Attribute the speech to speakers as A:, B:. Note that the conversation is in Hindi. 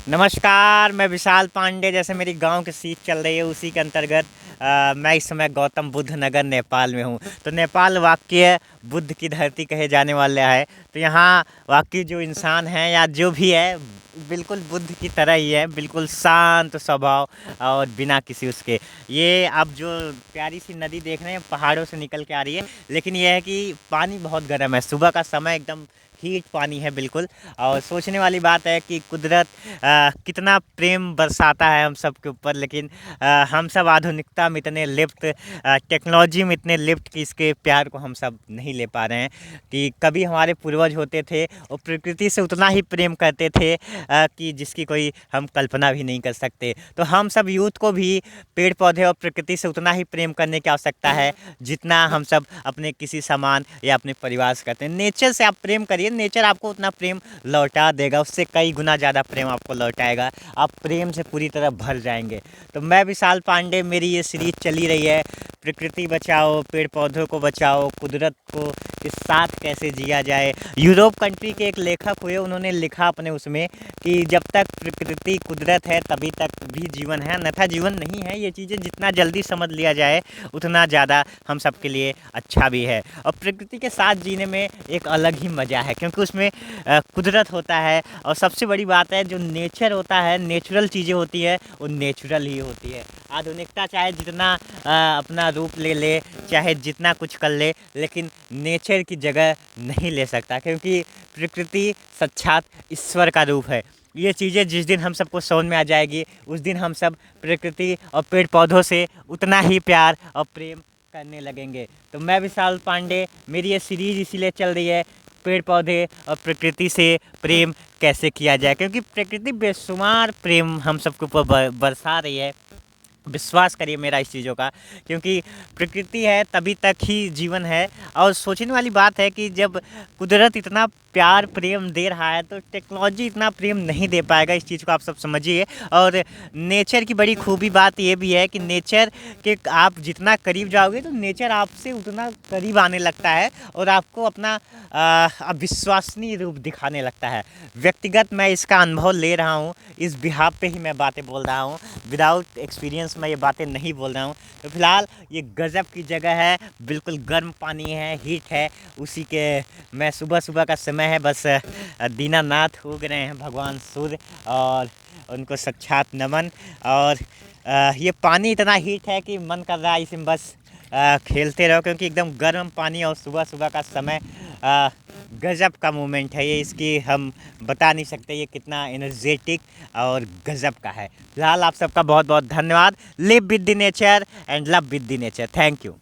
A: नमस्कार, मैं विशाल पांडे। जैसे मेरी गांव की सीख चल रही है उसी के अंतर्गत मैं इस समय गौतम बुद्ध नगर नेपाल में हूं। तो नेपाल वाकई बुद्ध की धरती कहे जाने वाला है। तो यहाँ वाकई जो इंसान है या जो भी है बिल्कुल बुद्ध की तरह ही है, बिल्कुल शांत स्वभाव और बिना किसी उसके। ये अब जो प्यारी सी नदी देख रहे हैं पहाड़ों से निकल के आ रही है, लेकिन यह है कि पानी बहुत गर्म है। सुबह का समय एकदम हीट पानी है बिल्कुल। और सोचने वाली बात है कि कुदरत कितना प्रेम बरसाता है हम सब के ऊपर, लेकिन हम सब आधुनिकता में इतने लिप्त, टेक्नोलॉजी में इतने लिप्त कि इसके प्यार को हम सब नहीं ले पा रहे हैं। कि कभी हमारे पूर्वज होते थे और प्रकृति से उतना ही प्रेम करते थे कि जिसकी कोई हम कल्पना भी नहीं कर सकते। तो हम सब यूथ को भी पेड़ पौधे और प्रकृति से उतना ही प्रेम करने की आवश्यकता है जितना हम सब अपने किसी सामान या अपने परिवार से करते हैं। नेचर से आप प्रेम करिए, नेचर आपको उतना प्रेम लौटा देगा, उससे कई गुना ज़्यादा प्रेम आपको लौटाएगा। आप प्रेम से पूरी तरह भर जाएंगे। तो मैं विशाल पांडे, मेरी ये सीरीज चली रही है प्रकृति बचाओ, पेड़ पौधों को बचाओ, कुदरत को के साथ कैसे जिया जाए। यूरोप कंट्री के एक लेखक हुए, उन्होंने लिखा अपने उसमें कि जब तक प्रकृति कुदरत है तभी तक भी जीवन है, अन्यथा जीवन नहीं है। ये चीज़ें जितना जल्दी समझ लिया जाए उतना ज़्यादा हम सब के लिए अच्छा भी है। और प्रकृति के साथ जीने में एक अलग ही मज़ा है, क्योंकि उसमें कुदरत होता है। और सबसे बड़ी बात है, जो नेचर होता है, नेचुरल चीज़ें होती है वो नेचुरल ही होती है। आधुनिकता चाहे जितना अपना रूप ले ले, चाहे जितना कुछ कर ले, लेकिन नेचर की जगह नहीं ले सकता, क्योंकि प्रकृति साक्षात ईश्वर का रूप है। ये चीज़ें जिस दिन हम सबको समझ में आ जाएगी उस दिन हम सब प्रकृति और पेड़ पौधों से उतना ही प्यार और प्रेम करने लगेंगे। तो मैं विशाल पांडे, मेरी ये सीरीज़ इसीलिए चल रही है पेड़ पौधे और प्रकृति से प्रेम कैसे किया जाए, क्योंकि प्रकृति बेशुमार प्रेम हम सबके ऊपर बरसा रही है। विश्वास करिए मेरा इस चीज़ों का, क्योंकि प्रकृति है तभी तक ही जीवन है। और सोचने वाली बात है कि जब कुदरत इतना प्यार प्रेम दे रहा है तो टेक्नोलॉजी इतना प्रेम नहीं दे पाएगा। इस चीज़ को आप सब समझिए। और नेचर की बड़ी खूबी बात ये भी है कि नेचर के आप जितना करीब जाओगे तो नेचर आपसे उतना करीब आने लगता है और आपको अपना अविश्वसनीय रूप दिखाने लगता है। व्यक्तिगत मैं इसका अनुभव ले रहा हूँ, इस बिहाफ पे ही मैं बातें बोल रहा हूँ, विदाउट एक्सपीरियंस मैं ये बातें नहीं बोल रहा हूँ। तो फिलहाल ये गज़ब की जगह है, बिल्कुल गर्म पानी है, हीट है। उसी के मैं सुबह सुबह का समय है, बस दीनानाथ उग रहे हैं भगवान सूर्य, और उनको साक्षात नमन। और ये पानी इतना हीट है कि मन कर रहा है इसमें बस खेलते रहो, क्योंकि एकदम गर्म पानी और सुबह सुबह का समय गज़ब का मोमेंट है ये। इसकी हम बता नहीं सकते ये कितना एनर्जेटिक और गज़ब का है। फिलहाल आप सबका बहुत बहुत धन्यवाद। Live with the nature and love with the nature. Thank you.